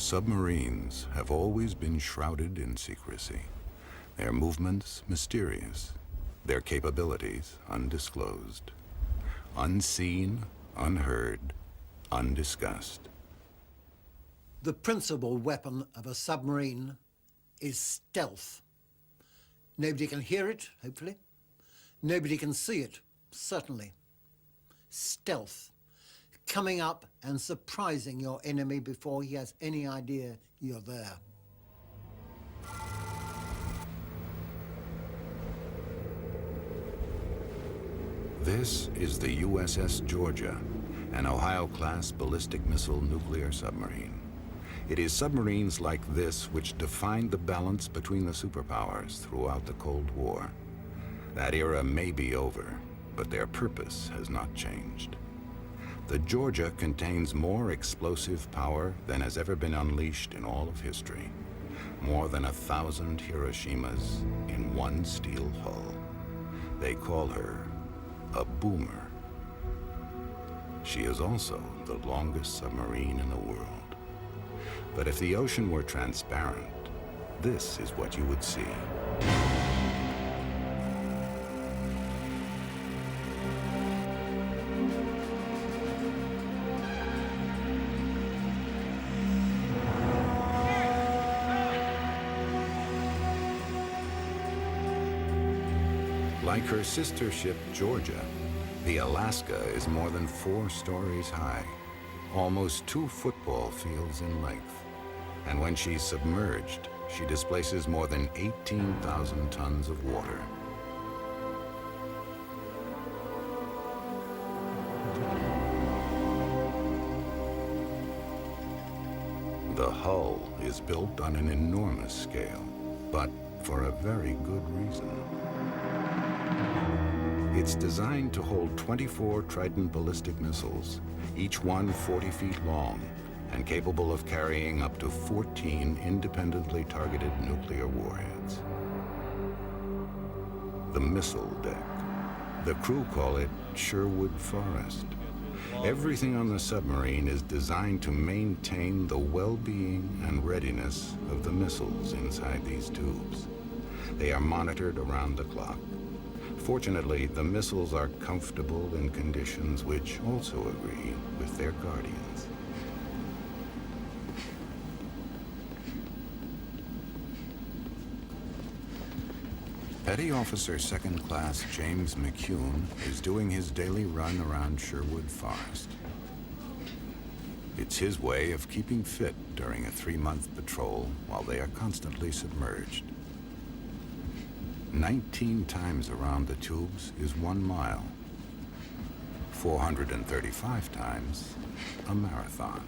Submarines have always been shrouded in secrecy, their movements mysterious, their capabilities undisclosed, unseen, unheard, undiscussed. The principal weapon of a submarine is stealth. Nobody can hear it, hopefully. Nobody can see it, certainly. Stealth. Coming up and surprising your enemy before he has any idea you're there. This is the USS Georgia, an Ohio-class ballistic missile nuclear submarine. It is submarines like this which defined the balance between the superpowers throughout the Cold War. That era may be over, but their purpose has not changed. The Georgia contains more explosive power than has ever been unleashed in all of history. More than 1,000 Hiroshimas in one steel hull. They call her a boomer. She is also the longest submarine in the world. But if the ocean were transparent, this is what you would see. Like her sister ship, Georgia, the Alaska is more than 4 stories high, almost 2 football fields in length. And when she's submerged, she displaces more than 18,000 tons of water. The hull is built on an enormous scale, but for a very good reason. It's designed to hold 24 Trident ballistic missiles, each one 40 feet long and capable of carrying up to 14 independently targeted nuclear warheads. The missile deck. The crew call it Sherwood Forest. Everything on the submarine is designed to maintain the well-being and readiness of the missiles inside these tubes. They are monitored around the clock. Fortunately, the missiles are comfortable in conditions which also agree with their guardians. Petty Officer Second Class James McCune is doing his daily run around Sherwood Forest. It's his way of keeping fit during a 3-month patrol while they are constantly submerged. 19 times around the tubes is 1 mile. 435 times a marathon.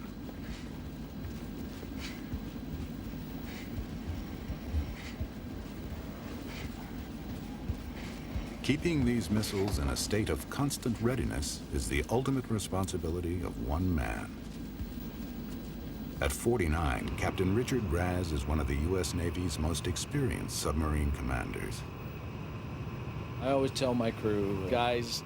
Keeping these missiles in a state of constant readiness is the ultimate responsibility of one man. At 49, Captain Richard Raz is one of the U.S. Navy's most experienced submarine commanders. I always tell my crew, guys,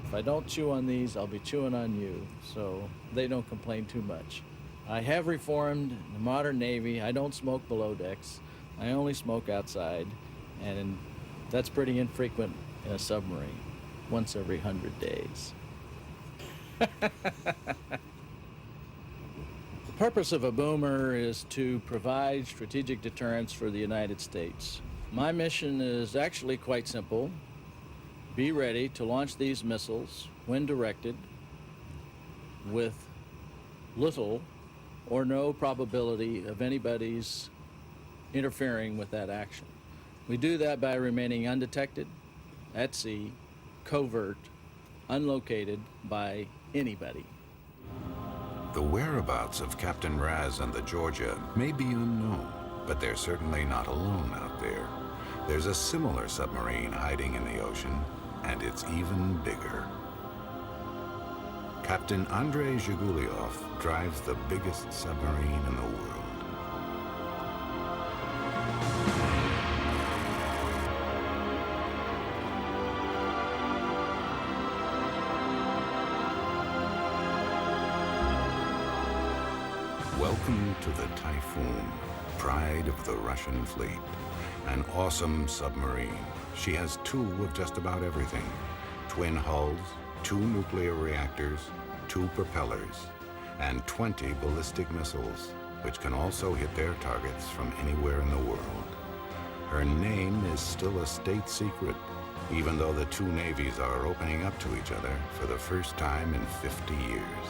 if I don't chew on these, I'll be chewing on you, so they don't complain too much. I have reformed the modern Navy. I don't smoke below decks. I only smoke outside, and that's pretty infrequent in a submarine, once every 100 days. The purpose of a boomer is to provide strategic deterrence for the United States. My mission is actually quite simple. Be ready to launch these missiles when directed with little or no probability of anybody's interfering with that action. We do that by remaining undetected, at sea, covert, unlocated by anybody. The whereabouts of Captain Raz and the Georgia may be unknown, but they're certainly not alone out there. There's a similar submarine hiding in the ocean, and it's even bigger. Captain Andrei Zhiguliov drives the biggest submarine in the world. Welcome to the Typhoon, pride of the Russian fleet. An awesome submarine. She has two of just about everything. Twin hulls, 2 nuclear reactors, 2 propellers, and 20 ballistic missiles, which can also hit their targets from anywhere in the world. Her name is still a state secret, even though the two navies are opening up to each other for the first time in 50 years.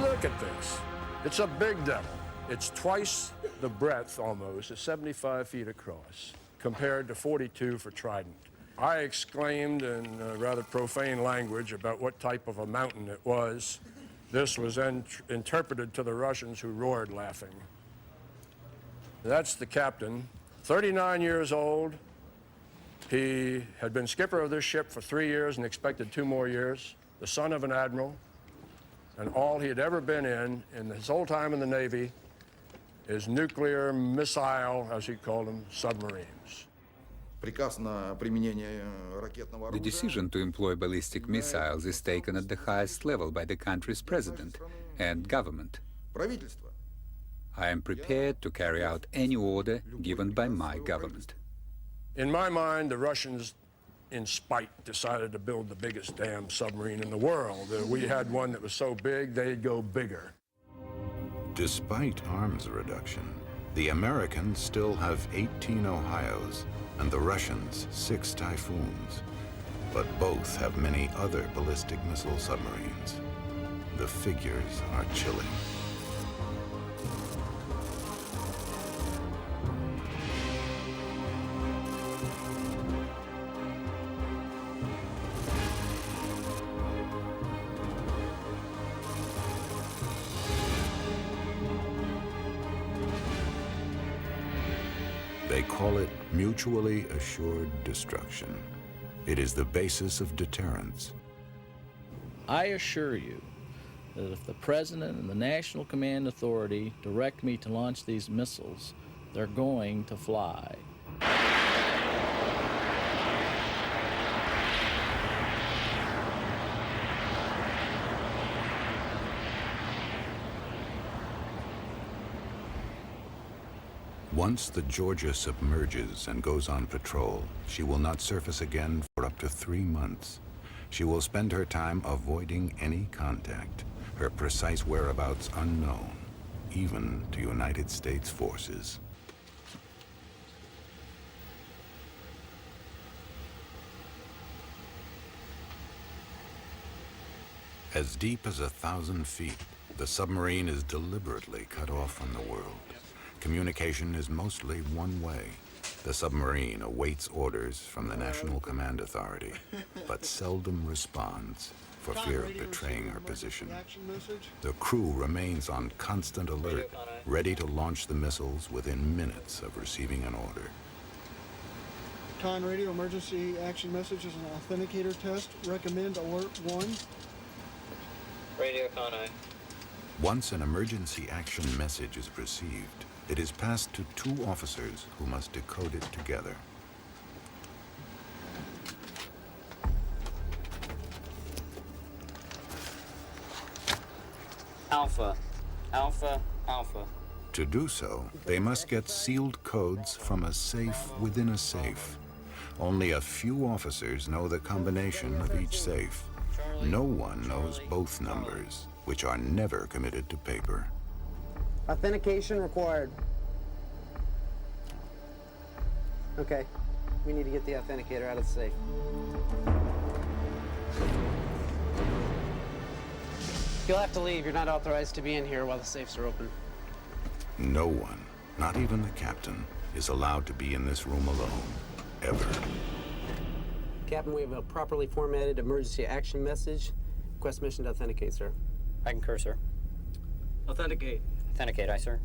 Look at this. It's a big devil. It's twice the breadth almost, it's 75 feet across, compared to 42 for Trident. I exclaimed in rather profane language about what type of a mountain it was. This was then interpreted to the Russians, who roared laughing. That's the captain, 39 years old. He had been skipper of this ship for 3 years and expected 2 more years, the son of an admiral, and all he had ever been in his whole time in the Navy, is nuclear missile, as he called them, submarines. The decision to employ ballistic missiles is taken at the highest level by the country's president and government. I am prepared to carry out any order given by my government. In my mind, the Russians, in spite, decided to build the biggest damn submarine in the world. We had one that was so big, they'd go bigger. Despite arms reduction, the Americans still have 18 Ohios and the Russians 6 Typhoons. But both have many other ballistic missile submarines. The figures are chilling. They call it mutually assured destruction. It is the basis of deterrence. I assure you that if the President and the National Command Authority direct me to launch these missiles, they're going to fly. Once the Georgia submerges and goes on patrol, she will not surface again for up to 3 months. She will spend her time avoiding any contact, her precise whereabouts unknown, even to United States forces. As deep as 1,000 feet, the submarine is deliberately cut off from the world. Communication is mostly one way. The submarine awaits orders from the National Command Authority, but seldom responds for fear of betraying her position. The crew remains on constant alert, ready to launch the missiles within minutes of receiving an order. Con radio emergency action message is an authenticator test. Recommend alert 1. Radio Con I. Once an emergency action message is received, it is passed to 2 officers who must decode it together. Alpha. Alpha. Alpha. To do so, they must get sealed codes from a safe within a safe. Only a few officers know the combination of each safe. No one knows both numbers, which are never committed to paper. Authentication required. Okay, we need to get the authenticator out of the safe. You'll have to leave. You're not authorized to be in here while the safes are open. No one, not even the captain, is allowed to be in this room alone, ever. Captain, we have a properly formatted emergency action message. Request mission to authenticate, sir. I concur, sir. Authenticate. Authenticate, aye, sir.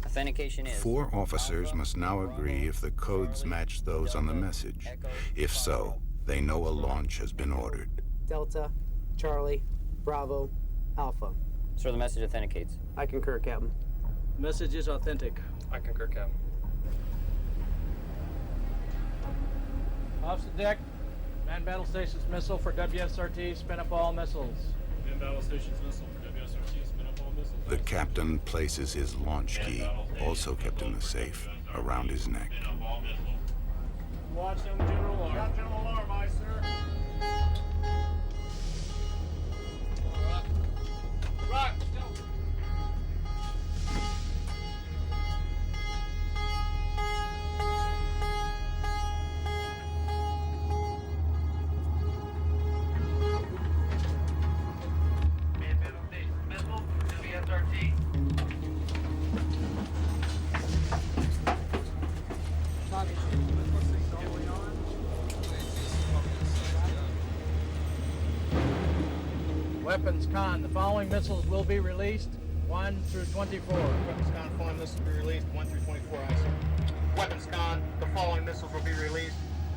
Authentication is... 4 officers must now agree if the codes match those on the message. If so, they know a launch has been ordered. Delta, Charlie, Bravo, Alpha. Sir, the message authenticates. I concur, Captain. Message is authentic. I concur, Captain. Officer deck, man battle stations missile for WSRT, spin up all missiles. Man battle stations missile for WSRT, spin up all missiles. The captain places his launch key, also kept in the safe, around his neck. Watch them, general alarm. Got general alarm, aye, sir. Rock, go. Missile, WSRT. Weapons con, the following missiles will be released 1 through 24. Weapons con, following missiles will be released 1 through 24, aye, sir. Weapons con, the following missiles will be released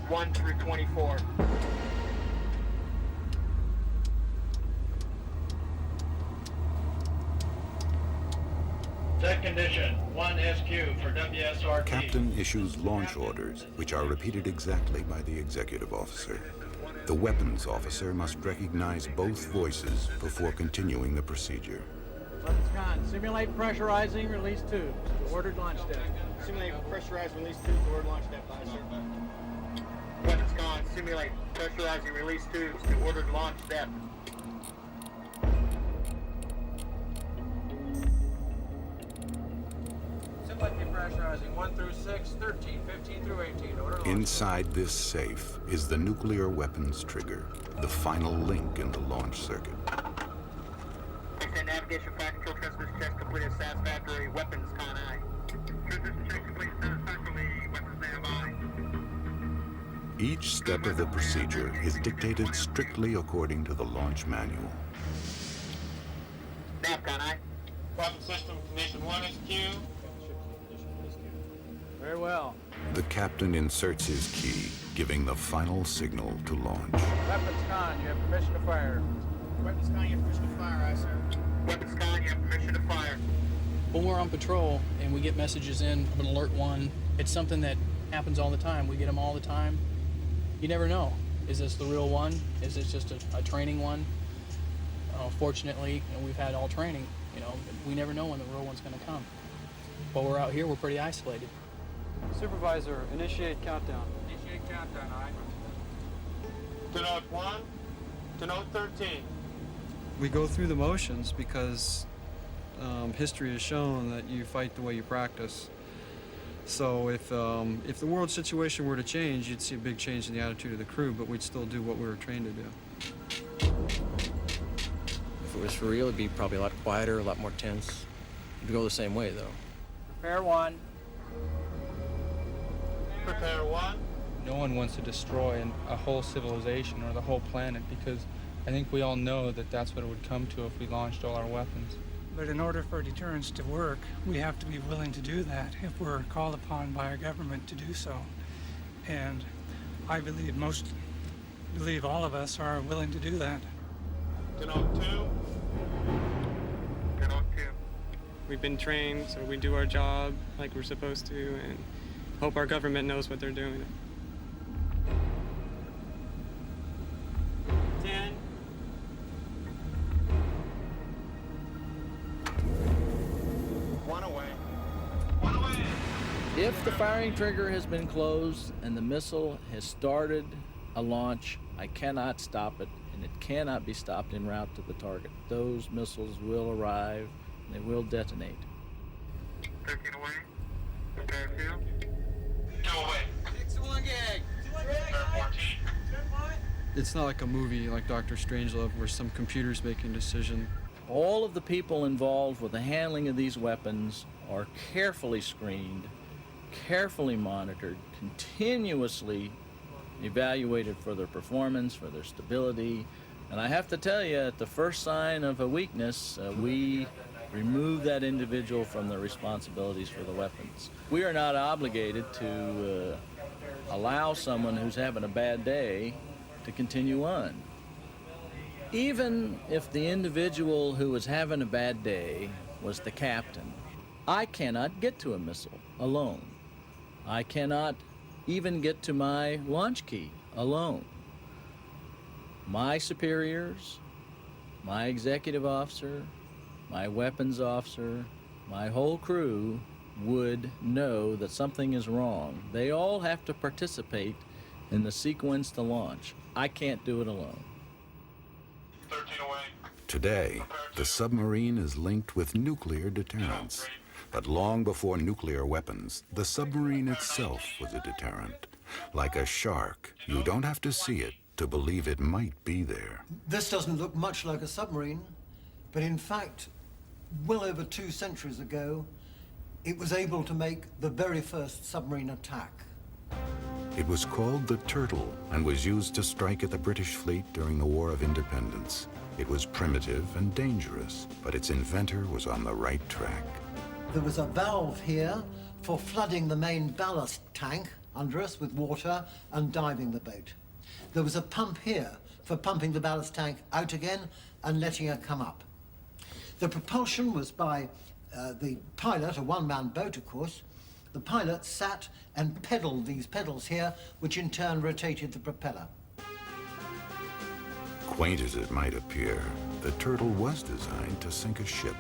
1 through 24. Set condition, 1 SQ for WSRT. Captain issues launch orders, which are repeated exactly by the executive officer. The weapons officer must recognize both voices before continuing the procedure. Weapons con, simulate pressurizing release tubes. Ordered launch deck. Simulate pressurized release tubes to order launch depth, aye, sir. Weapons con, simulate pressurizing release tubes to ordered launch depth. Simulate depressurizing 1 through 6, 13, 15 through 18. Order launch. Inside this safe is the nuclear weapons trigger, the final link in the launch circuit. Extend navigation flight control transmission checks completed satisfactory. Weapons con, aye. Transmission checks completed satisfactorily. Weapons nav, aye. Each step of the procedure is dictated strictly according to the launch manual. Nav con, aye. Weapon system condition 1 SQ. Very well. The captain inserts his key, giving the final signal to launch. Weapons con, you have permission to fire. Weapons con, you have permission to fire, aye, sir. Weapons con, you have permission to fire. When we're on patrol and we get messages in of an alert one, it's something that happens all the time. We get them all the time. You never know. Is this the real one? Is this just a training one? Fortunately, we've had all training, but we never know when the real one's going to come. While we're out here, we're pretty isolated. Supervisor, initiate countdown. Initiate countdown, aye. To note 1, to note 13. We go through the motions because history has shown that you fight the way you practice. So if the world situation were to change, you'd see a big change in the attitude of the crew, but we'd still do what we were trained to do. If it was for real, it'd be probably a lot quieter, a lot more tense. It'd go the same way, though. Prepare 1. Prepare 1. No one wants to destroy a whole civilization or the whole planet because I think we all know that that's what it would come to if we launched all our weapons. But in order for deterrence to work, we have to be willing to do that if we're called upon by our government to do so. And I believe all of us are willing to do that. To note 2. To note 2. We've been trained, so we do our job like we're supposed to, and hope our government knows what they're doing. 10. One away. One away. If the firing trigger has been closed and the missile has started a launch, I cannot stop it, and it cannot be stopped en route to the target. Those missiles will arrive, and they will detonate. 13 away. Prepare 2. 2 away. 6-1 gag. Prepare 14. It's not like a movie like Dr. Strangelove where some computer's making a decision. All of the people involved with the handling of these weapons are carefully screened, carefully monitored, continuously evaluated for their performance, for their stability. And I have to tell you, at the first sign of a weakness, we remove that individual from their responsibilities for the weapons. We are not obligated to allow someone who's having a bad day to continue on. Even if the individual who was having a bad day was the captain, I cannot get to a missile alone. I cannot even get to my launch key alone. My superiors, my executive officer, my weapons officer, my whole crew would know that something is wrong. They all have to participate in the sequence to launch. I can't do it alone. 13 away. Today, the submarine is linked with nuclear deterrence. But long before nuclear weapons, the submarine itself was a deterrent. Like a shark, you don't have to see it to believe it might be there. This doesn't look much like a submarine, but in fact, well over 2 centuries ago, it was able to make the very first submarine attack. It was called the Turtle and was used to strike at the British fleet during the War of Independence. It was primitive and dangerous, but its inventor was on the right track. There was a valve here for flooding the main ballast tank under us with water and diving the boat. There was a pump here for pumping the ballast tank out again and letting it come up. The propulsion was by the pilot, a one-man boat, of course. The pilot sat and pedaled these pedals here, which in turn rotated the propeller. Quaint as it might appear, the Turtle was designed to sink a ship.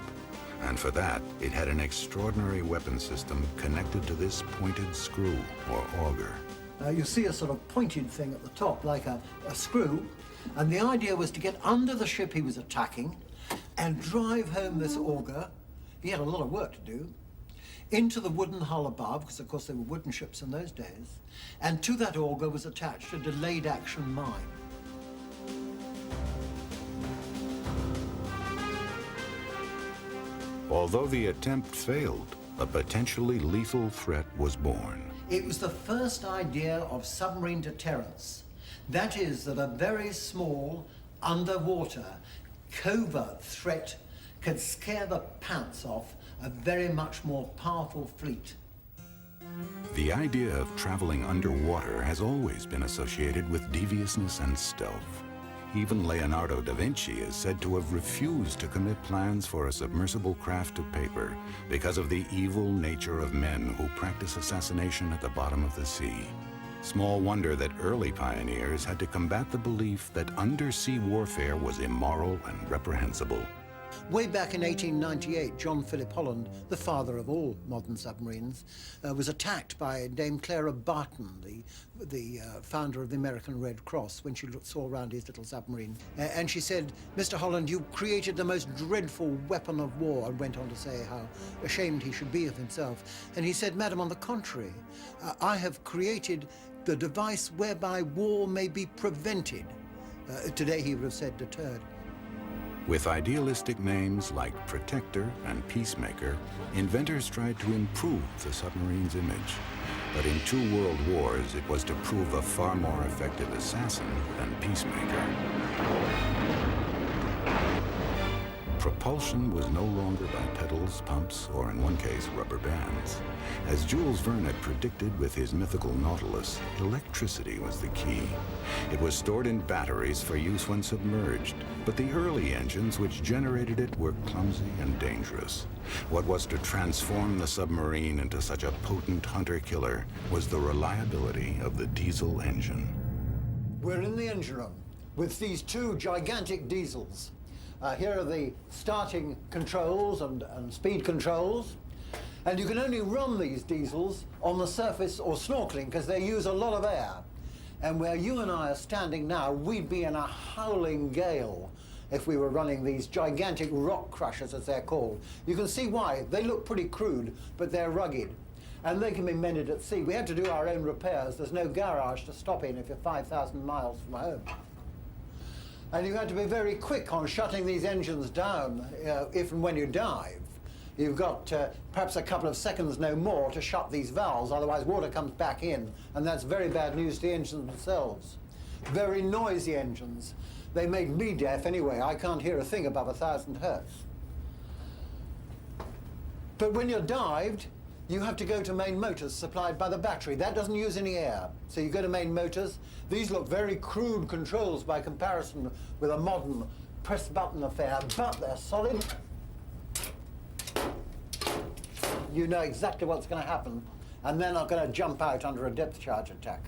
And for that, it had an extraordinary weapon system connected to this pointed screw, or auger. You see a sort of pointed thing at the top, like a screw, and the idea was to get under the ship he was attacking and drive home this auger. He had a lot of work to do, into the wooden hull above, because of course they were wooden ships in those days, and to that auger was attached a delayed action mine. Although the attempt failed, a potentially lethal threat was born. It was the first idea of submarine deterrence. That is, that a very small, underwater, covert threat could scare the pants off a very much more powerful fleet. The idea of traveling underwater has always been associated with deviousness and stealth. Even Leonardo da Vinci is said to have refused to commit plans for a submersible craft to paper because of the evil nature of men who practice assassination at the bottom of the sea. Small wonder that early pioneers had to combat the belief that undersea warfare was immoral and reprehensible. Way back in 1898, John Philip Holland, the father of all modern submarines, was attacked by Dame Clara Barton, the founder of the American Red Cross, when she saw around his little submarine. And she said, "Mr. Holland, you created the most dreadful weapon of war," and went on to say how ashamed he should be of himself. And he said, "Madam, on the contrary, I have created the device whereby war may be prevented." Today he would have said deterred. With idealistic names like Protector and Peacemaker, inventors tried to improve the submarine's image. But in 2 world wars, it was to prove a far more effective assassin than Peacemaker. Propulsion was no longer by pedals, pumps, or in one case, rubber bands. As Jules Verne had predicted with his mythical Nautilus, electricity was the key. It was stored in batteries for use when submerged, but the early engines which generated it were clumsy and dangerous. What was to transform the submarine into such a potent hunter-killer was the reliability of the diesel engine. We're in the engine room with these 2 gigantic diesels. Here are the starting controls and speed controls. And you can only run these diesels on the surface or snorkeling because they use a lot of air. And where you and I are standing now, we'd be in a howling gale if we were running these gigantic rock crushers, as they're called. You can see why. They look pretty crude, but they're rugged. And they can be mended at sea. We had to do our own repairs. There's no garage to stop in if you're 5,000 miles from home. And you have to be very quick on shutting these engines down if and when you dive. You've got perhaps a couple of seconds, no more, to shut these valves, otherwise water comes back in, and that's very bad news to the engines themselves. Very noisy engines. They made me deaf anyway. I can't hear a thing above 1,000 hertz. But when you're dived, you have to go to main motors supplied by the battery. That doesn't use any air. So you go to main motors. These look very crude controls by comparison with a modern press-button affair, but they're solid. You know exactly what's going to happen, and they're not going to jump out under a depth charge attack.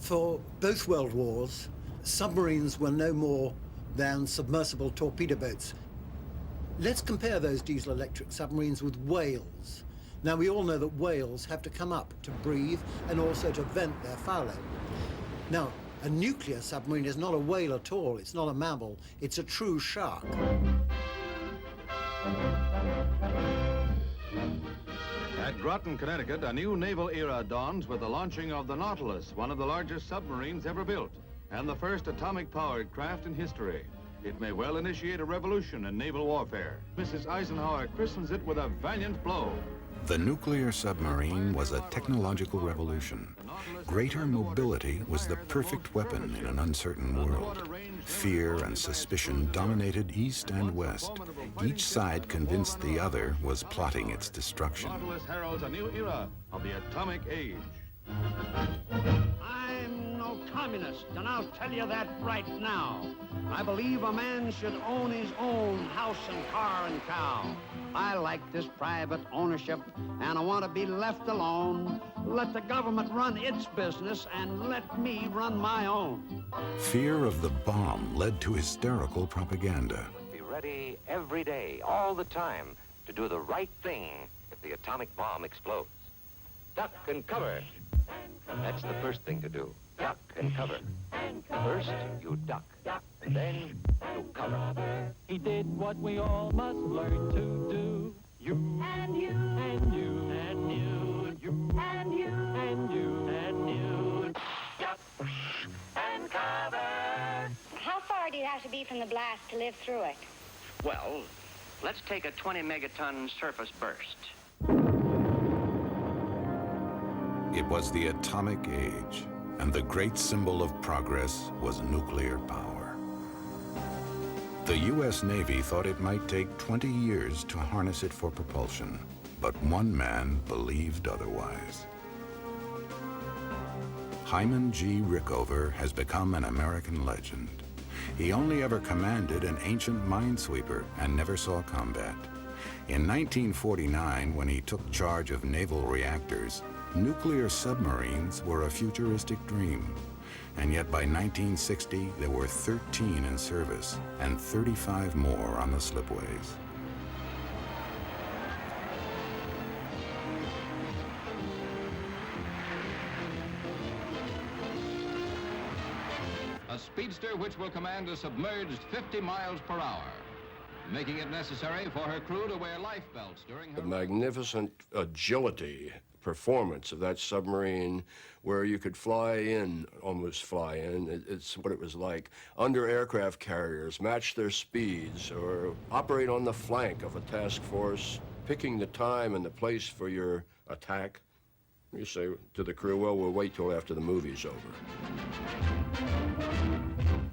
For both world wars, submarines were no more than submersible torpedo boats. Let's compare those diesel-electric submarines with whales. Now, we all know that whales have to come up to breathe and also to vent their fouling. Now, a nuclear submarine is not a whale at all. It's not a mammal. It's a true shark. At Groton, Connecticut, a new naval era dawns with the launching of the Nautilus, one of the largest submarines ever built, and the first atomic-powered craft in history. It may well initiate a revolution in naval warfare. Mrs. Eisenhower christens it with a valiant blow. The nuclear submarine was a technological revolution. Greater mobility was the perfect weapon in an uncertain world. Fear and suspicion dominated east and west. Each side convinced the other was plotting its destruction. Nautilus heralds a new era of the atomic age. I'm no communist, and I'll tell you that right now. I believe a man should own his own house and car and cow. I like this private ownership, and I want to be left alone. Let the government run its business, and let me run my own. Fear of the bomb led to hysterical propaganda. Be ready every day, all the time, to do the right thing if the atomic bomb explodes. Duck and cover. That's the first thing to do. Duck and cover. First, you duck. And then you cover. He did what we all must learn to do. You and you and you and you, you and you and you and you. Duck and cover. How far do you have to be from the blast to live through it? Well, let's take a 20 megaton surface burst. It was the atomic age, and the great symbol of progress was nuclear power. The U.S. Navy thought it might take 20 years to harness it for propulsion, but one man believed otherwise. Hyman G. Rickover has become an American legend. He only ever commanded an ancient minesweeper and never saw combat. In 1949, when he took charge of naval reactors, nuclear submarines were a futuristic dream. And yet by 1960, there were 13 in service and 35 more on the slipways. A speedster which will command a submerged 50 miles per hour, making it necessary for her crew to wear life belts during her... The magnificent agility performance of that submarine, where you could almost fly in, it's what it was like, under aircraft carriers, match their speeds, or operate on the flank of a task force, picking the time and the place for your attack. You say to the crew, well, we'll wait till after the movie's over.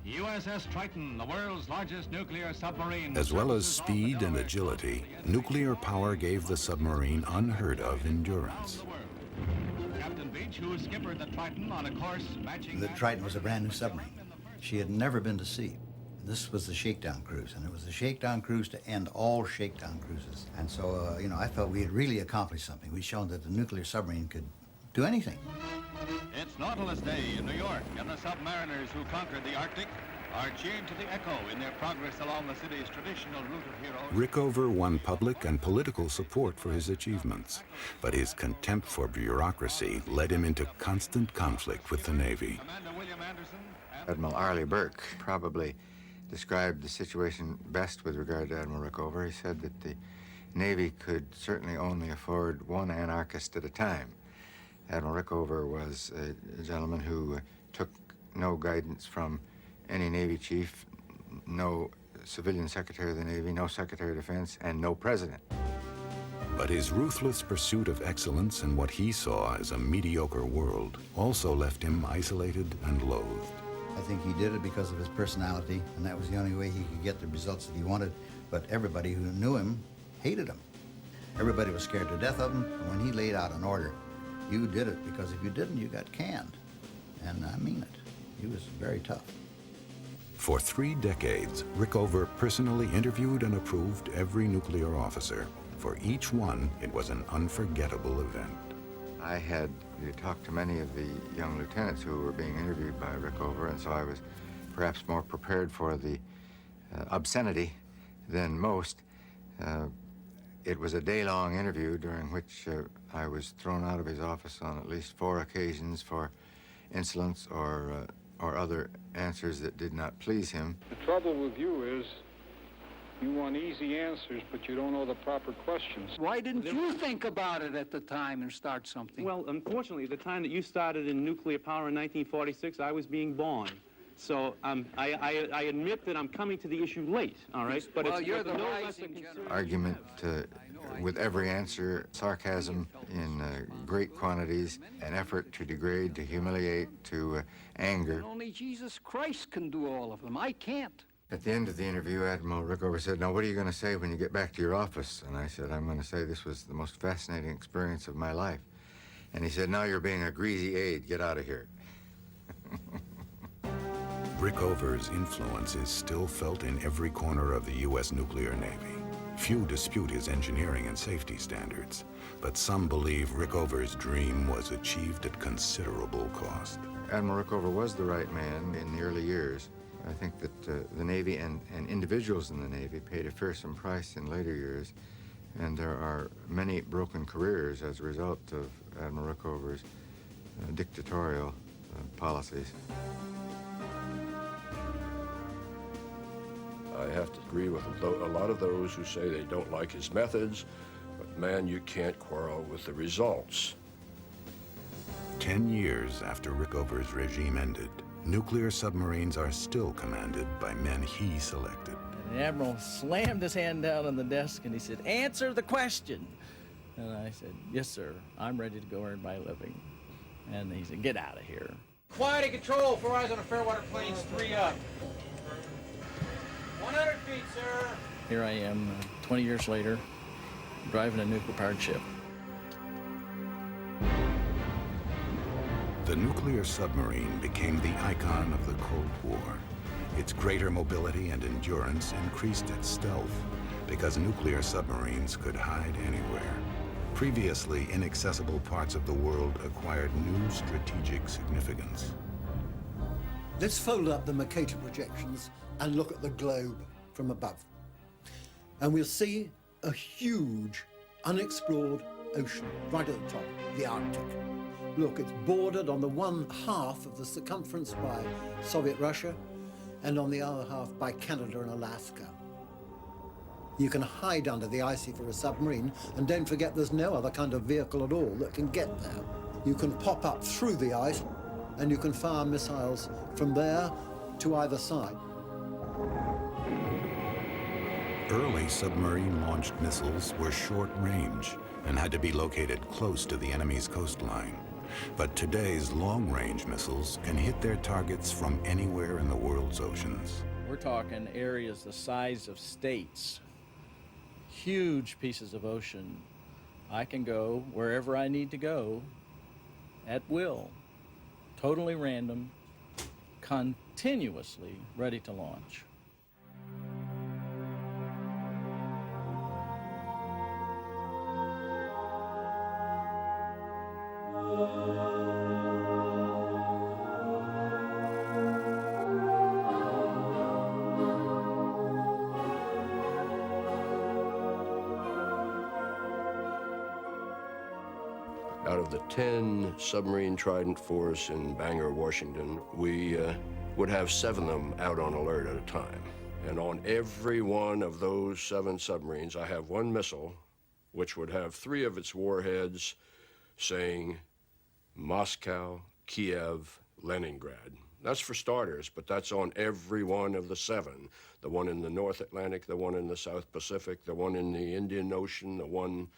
USS Triton, the world's largest nuclear submarine. As well as speed and agility, nuclear power gave the submarine unheard of endurance. Captain Beach, who skippered the Triton on a course matching... The Triton was a brand new submarine. She had never been to sea. This was the shakedown cruise, and it was the shakedown cruise to end all shakedown cruises. And so, I felt we had really accomplished something. We'd shown that the nuclear submarine could do anything. It's Nautilus Day in New York, and the submariners who conquered the Arctic are cheered to the echo in their progress along the city's traditional route of heroes. Rickover won public and political support for his achievements, but his contempt for bureaucracy led him into constant conflict with the Navy. Admiral Arleigh Burke probably described the situation best with regard to Admiral Rickover. He said that the Navy could certainly only afford one anarchist at a time. Admiral Rickover was a gentleman who took no guidance from any Navy chief, no civilian Secretary of the Navy, no Secretary of Defense, and no president. But his ruthless pursuit of excellence in what he saw as a mediocre world also left him isolated and loathed. I think he did it because of his personality, and that was the only way he could get the results that he wanted. But everybody who knew him hated him. Everybody was scared to death of him, and when he laid out an order, you did it, because if you didn't, you got canned. And I mean it. He was very tough. For 3 decades, Rickover personally interviewed and approved every nuclear officer. For each one, it was an unforgettable event. I had talked to many of the young lieutenants who were being interviewed by Rickover, and so I was perhaps more prepared for the obscenity than most. It was a day-long interview during which I was thrown out of his office on at least 4 occasions for insolence or other answers that did not please him. The trouble with you is you want easy answers, but you don't know the proper questions. Why didn't you think about it at the time and start something? Well, unfortunately, the time that you started in nuclear power in 1946, I was being born. So I admit that I'm coming to the issue late, all right? But well, it's you're the no rising generation. Argument with every answer, sarcasm in great quantities, an effort to degrade, to humiliate, to anger. And only Jesus Christ can do all of them. I can't. At the end of the interview, Admiral Rickover said, "Now, what are you going to say when you get back to your office?" And I said, "I'm going to say this was the most fascinating experience of my life." And he said, "Now you're being a greasy aide. Get out of here." Rickover's influence is still felt in every corner of the U.S. nuclear navy. Few dispute his engineering and safety standards, but some believe Rickover's dream was achieved at considerable cost. Admiral Rickover was the right man in the early years. I think that the Navy and individuals in the Navy paid a fearsome price in later years, and there are many broken careers as a result of Admiral Rickover's dictatorial policies. I have to agree with a lot of those who say they don't like his methods, but man, you can't quarrel with the results. 10 years after Rickover's regime ended, nuclear submarines are still commanded by men he selected. And the Admiral slammed his hand down on the desk and he said, "Answer the question." And I said, "Yes, sir. I'm ready to go earn my living." And he said, "Get out of here." Quiet and control. 4 eyes on the Fairwater planes. 3 up. 100 feet, sir. Here I am, 20 years later, driving a nuclear-powered ship. The nuclear submarine became the icon of the Cold War. Its greater mobility and endurance increased its stealth because nuclear submarines could hide anywhere. Previously inaccessible parts of the world acquired new strategic significance. Let's fold up the Mercator projections and look at the globe from above. And we'll see a huge unexplored ocean right at the top, the Arctic. Look, it's bordered on the one half of the circumference by Soviet Russia and on the other half by Canada and Alaska. You can hide under the ice for a submarine, and don't forget there's no other kind of vehicle at all that can get there. You can pop up through the ice and you can fire missiles from there to either side. Early submarine-launched missiles were short-range and had to be located close to the enemy's coastline. But today's long-range missiles can hit their targets from anywhere in the world's oceans. We're talking areas the size of states, huge pieces of ocean. I can go wherever I need to go at will, totally random, continuously ready to launch. Out of the 10 submarine Trident force in Bangor, Washington, we would have 7 of them out on alert at a time. And on every one of those 7 submarines, I have one missile, which would have 3 of its warheads saying Moscow, Kiev, Leningrad. That's for starters, but that's on every one of the 7. The one in the North Atlantic, the one in the South Pacific, the one in the Indian Ocean, the one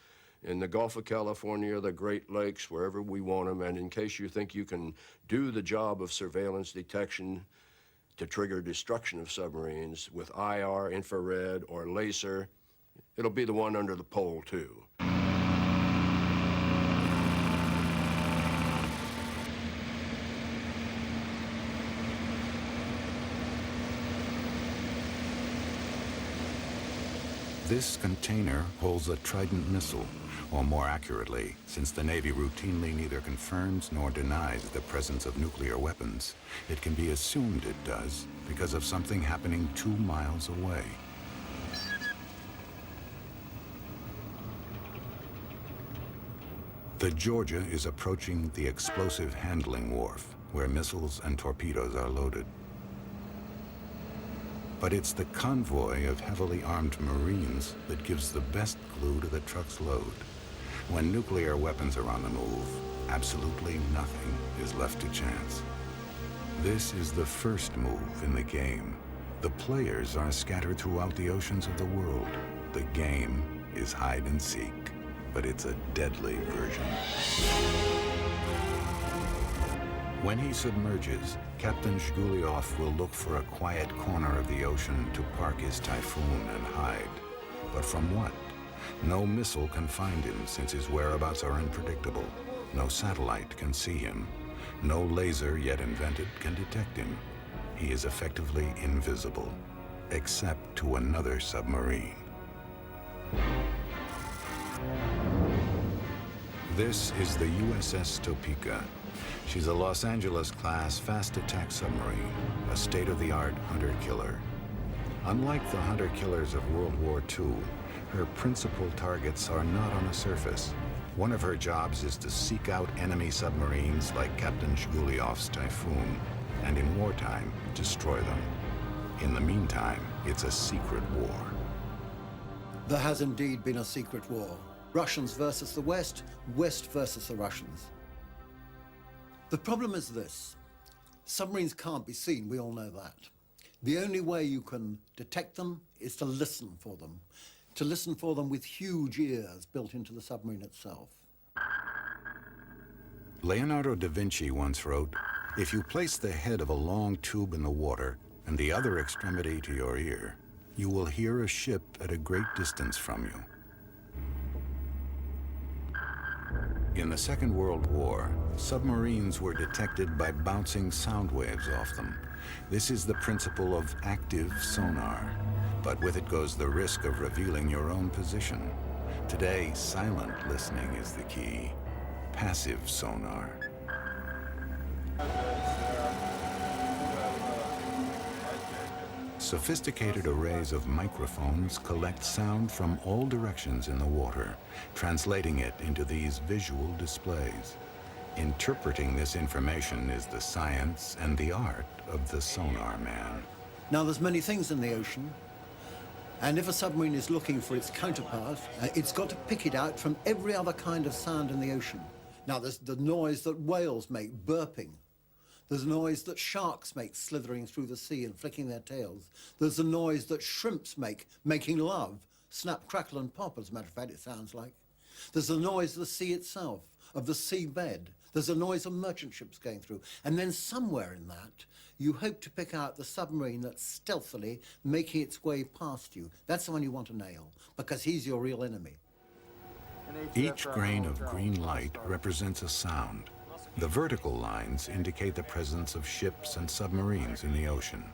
in the Gulf of California, the Great Lakes, wherever we want them. And in case you think you can do the job of surveillance detection to trigger destruction of submarines with IR, infrared, or laser, it'll be the one under the pole, too. This container holds a Trident missile, or more accurately, since the Navy routinely neither confirms nor denies the presence of nuclear weapons, it can be assumed it does because of something happening 2 miles away. The Georgia is approaching the explosive handling wharf, where missiles and torpedoes are loaded. But it's the convoy of heavily armed Marines that gives the best clue to the truck's load. When nuclear weapons are on the move, absolutely nothing is left to chance. This is the first move in the game. The players are scattered throughout the oceans of the world. The game is hide and seek, but it's a deadly version. When he submerges, Captain Shgulyov will look for a quiet corner of the ocean to park his Typhoon and hide. But from what? No missile can find him since his whereabouts are unpredictable. No satellite can see him. No laser yet invented can detect him. He is effectively invisible, except to another submarine. This is the USS Topeka. She's a Los Angeles-class fast attack submarine, a state-of-the-art hunter-killer. Unlike the hunter-killers of World War II, her principal targets are not on the surface. One of her jobs is to seek out enemy submarines like Captain Shgulyov's Typhoon, and in wartime, destroy them. In the meantime, it's a secret war. There has indeed been a secret war. Russians versus the West, West versus the Russians. The problem is this. Submarines can't be seen, we all know that. The only way you can detect them is to listen for them. To listen for them with huge ears built into the submarine itself. Leonardo da Vinci once wrote, "If you place the head of a long tube in the water and the other extremity to your ear, you will hear a ship at a great distance from you." In the Second World War, submarines were detected by bouncing sound waves off them. This is the principle of active sonar, but with it goes the risk of revealing your own position. Today, silent listening is the key. Passive sonar. Sophisticated arrays of microphones collect sound from all directions in the water, translating it into these visual displays. Interpreting this information is the science and the art of the sonar man. Now, there's many things in the ocean, and if a submarine is looking for its counterpart, it's got to pick it out from every other kind of sound in the ocean. Now, there's the noise that whales make, burping. There's a noise that sharks make, slithering through the sea and flicking their tails. There's the noise that shrimps make, making love. Snap, crackle, and pop, as a matter of fact, it sounds like. There's the noise of the sea itself, of the seabed. There's the noise of merchant ships going through. And then somewhere in that, you hope to pick out the submarine that's stealthily making its way past you. That's the one you want to nail, because he's your real enemy. Each grain of green light represents a sound. The vertical lines indicate the presence of ships and submarines in the ocean.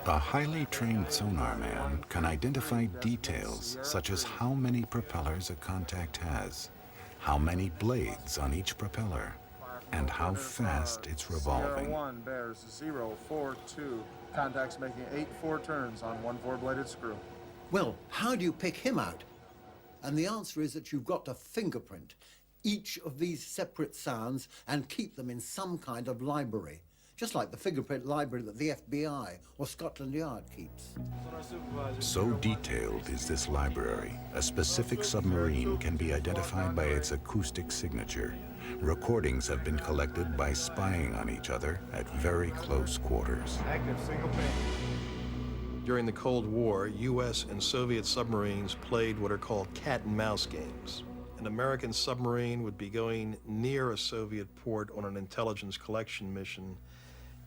A highly trained sonar man can identify details such as how many propellers a contact has, how many blades on each propeller, and how fast it's revolving. 01 bears 042. Contacts making 8 turns on one 4-bladed screw. Well, how do you pick him out? And the answer is that you've got to fingerprint each of these separate sounds and keep them in some kind of library, just like the fingerprint library that the FBI or Scotland Yard keeps. So detailed is this library, a specific submarine can be identified by its acoustic signature. Recordings have been collected by spying on each other at very close quarters. Active single pin. During the Cold War, U.S. and Soviet submarines played what are called cat and mouse games. An American submarine would be going near a Soviet port on an intelligence collection mission,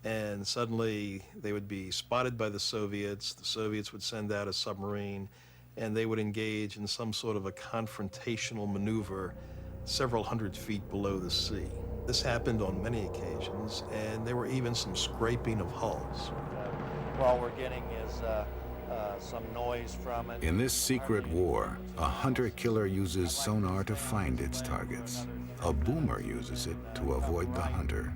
and suddenly they would be spotted by the Soviets would send out a submarine, and they would engage in some sort of a confrontational maneuver several hundred feet below the sea. This happened on many occasions, and there were even some scraping of hulls. What we're getting is some noise from it. In this secret war, a hunter-killer uses sonar to find its targets. A boomer uses it to avoid the hunter.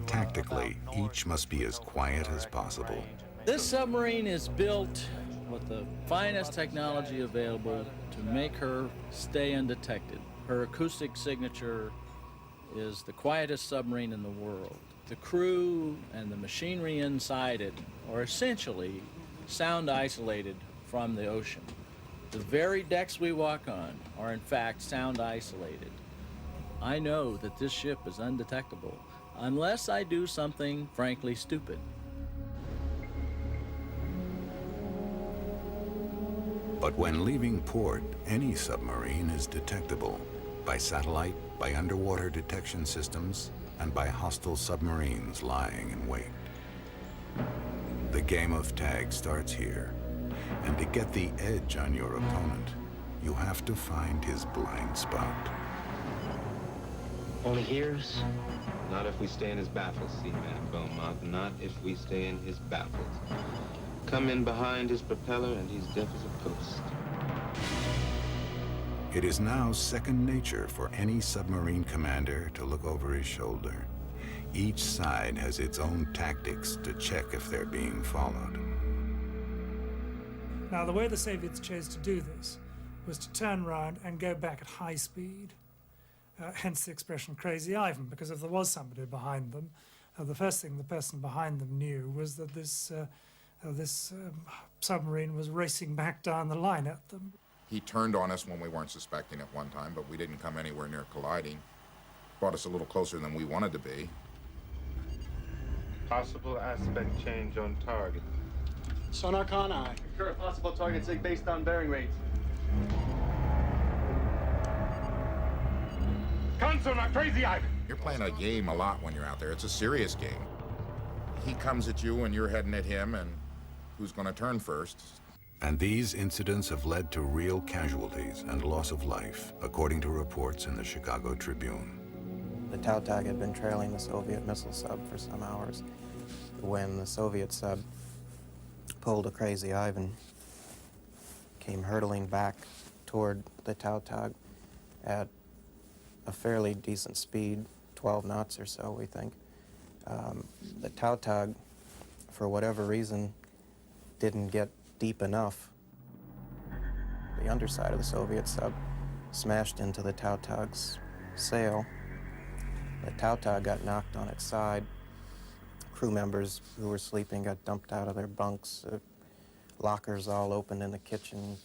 Tactically, each must be as quiet as possible. This submarine is built with the finest technology available to make her stay undetected. Her acoustic signature is the quietest submarine in the world. The crew and the machinery inside it are essentially sound isolated from the ocean. The very decks we walk on are in fact sound isolated. I know that this ship is undetectable unless I do something frankly stupid. But when leaving port, any submarine is detectable by satellite, by underwater detection systems, and by hostile submarines lying in wait. The game of tag starts here, and to get the edge on your opponent, you have to find his blind spot. Only hears? Not if we stay in his baffles, Seaman Beaumont. Not if we stay in his baffles. Come in behind his propeller and he's deaf as a post. It is now second nature for any submarine commander to look over his shoulder. Each side has its own tactics to check if they're being followed. Now, the way the Soviets chose to do this was to turn around and go back at high speed. Hence the expression Crazy Ivan, because if there was somebody behind them, the first thing the person behind them knew was that this submarine was racing back down the line at them. He turned on us when we weren't suspecting at one time, but we didn't come anywhere near colliding. Brought us a little closer than we wanted to be. Possible aspect change on target. Sonar con eye. Current possible target sig based on bearing rates. Consonar, Crazy Ivan! You're playing a game a lot when you're out there. It's a serious game. He comes at you and you're heading at him, and who's going to turn first? And these incidents have led to real casualties and loss of life, according to reports in the Chicago Tribune. The Tautog had been trailing the Soviet missile sub for some hours when the Soviet sub pulled a Crazy Ivan, came hurtling back toward the Tautog at a fairly decent speed, 12 knots or so, we think. The Tautog, for whatever reason, didn't get deep enough. The underside of the Soviet sub smashed into the Tautog's sail. The Tautog got knocked on its side. Crew members who were sleeping got dumped out of their bunks. Lockers all opened in the kitchen.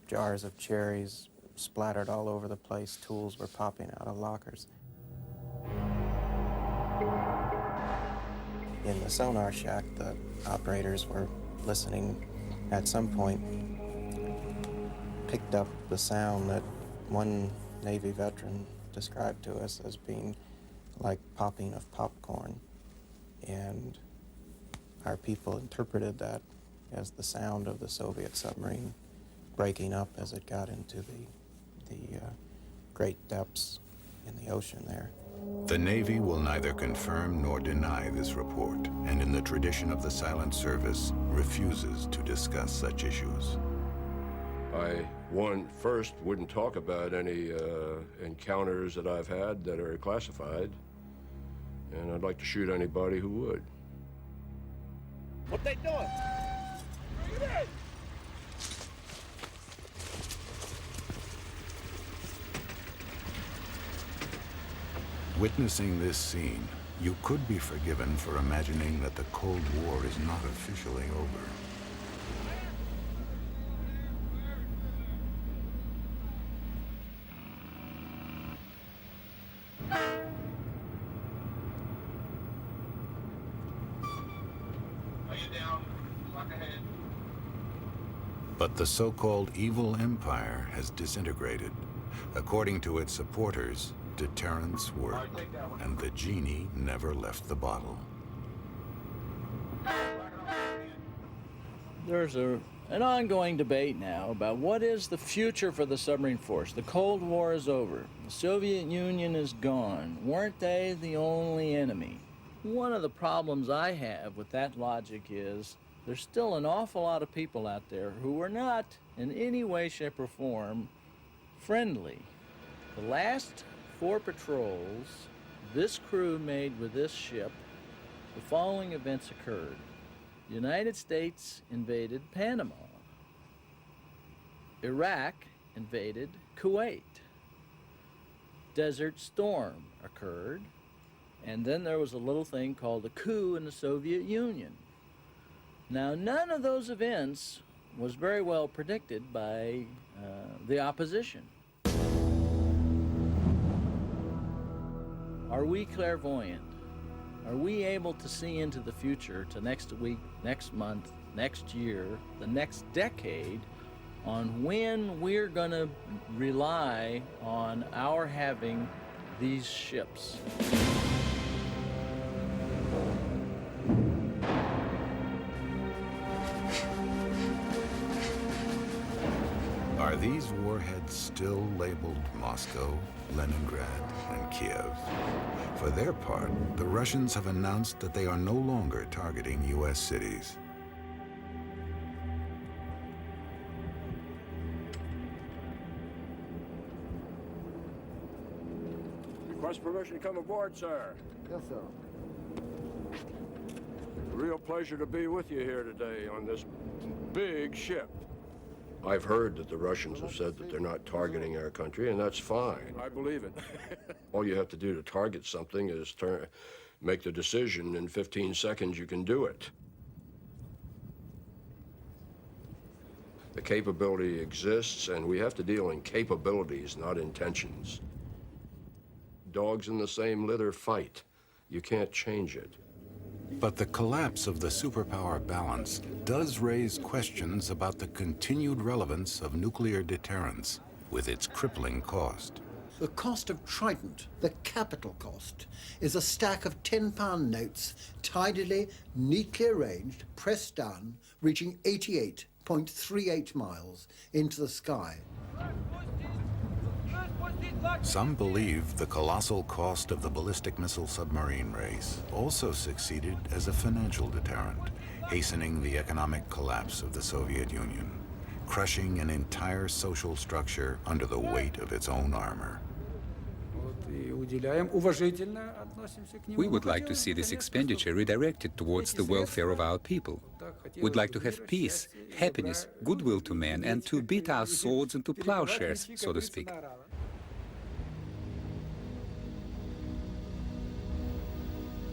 Jars of cherries splattered all over the place. Tools were popping out of lockers. In the sonar shack, the operators were listening. At some point, picked up the sound that one Navy veteran described to us as being like popping of popcorn. And our people interpreted that as the sound of the Soviet submarine breaking up as it got into the great depths in the ocean there. The Navy will neither confirm nor deny this report, and in the tradition of the Silent Service, refuses to discuss such issues. I, first wouldn't talk about any encounters that I've had that are classified, and I'd like to shoot anybody who would. What they doing? Bring it in! Witnessing this scene, you could be forgiven for imagining that the Cold War is not officially over. But the so-called evil empire has disintegrated. According to its supporters, deterrence worked, and the genie never left the bottle. There's an ongoing debate now about what is the future for the submarine force. The Cold War is over. The Soviet Union is gone. Weren't they the only enemy? One of the problems I have with that logic is there's still an awful lot of people out there who are not in any way, shape, or form friendly. The last 4 patrols this crew made with this ship, the following events occurred. The United States invaded Panama. Iraq invaded Kuwait. Desert Storm occurred. And then there was a little thing called a coup in the Soviet Union. Now, none of those events was very well predicted by the opposition. Are we clairvoyant? Are we able to see into the future, to next week, next month, next year, the next decade, on when we're going to rely on our having these ships? Are these warheads still labeled Moscow, Leningrad, and Kiev? For their part, the Russians have announced that they are no longer targeting U.S. cities. Request permission to come aboard, sir. Yes, sir. Real pleasure to be with you here today on this big ship. I've heard that the Russians have said that they're not targeting our country, and that's fine. I believe it. All you have to do to target something is make the decision. In 15 seconds, you can do it. The capability exists, and we have to deal in capabilities, not intentions. Dogs in the same litter fight. You can't change it. But the collapse of the superpower balance does raise questions about the continued relevance of nuclear deterrence with its crippling cost. The cost of Trident, the capital cost, is a stack of £10 notes, tidily, neatly arranged, pressed down, reaching 88.38 miles into the sky. Some believe the colossal cost of the ballistic missile submarine race also succeeded as a financial deterrent, hastening the economic collapse of the Soviet Union, crushing an entire social structure under the weight of its own armor. We would like to see this expenditure redirected towards the welfare of our people. We'd like to have peace, happiness, goodwill to men, and to beat our swords into plowshares, so to speak.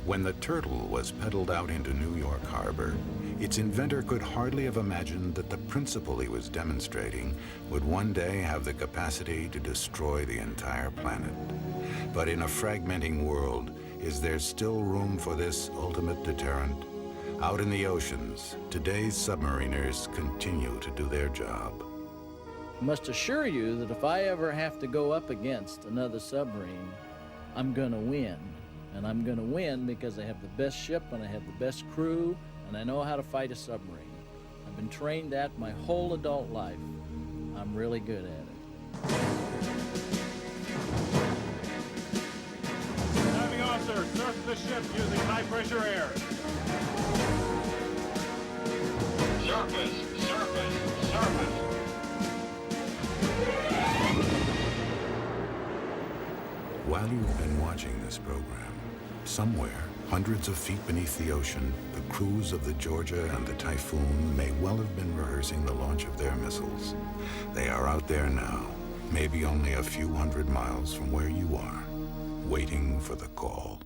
When the Turtle was peddled out into New York Harbor, its inventor could hardly have imagined that the principle he was demonstrating would one day have the capacity to destroy the entire planet. But in a fragmenting world, is there still room for this ultimate deterrent? Out in the oceans, today's submariners continue to do their job. I must assure you that if I ever have to go up against another submarine, I'm going to win. And I'm going to win because I have the best ship and I have the best crew and I know how to fight a submarine. I've been trained that my whole adult life. I'm really good at it. Diving officer, surf the ship using high-pressure air. Surface, surface, surface. While you've been watching this program, somewhere, hundreds of feet beneath the ocean, the crews of the Georgia and the Typhoon may well have been rehearsing the launch of their missiles. They are out there now, maybe only a few hundred miles from where you are, waiting for the call.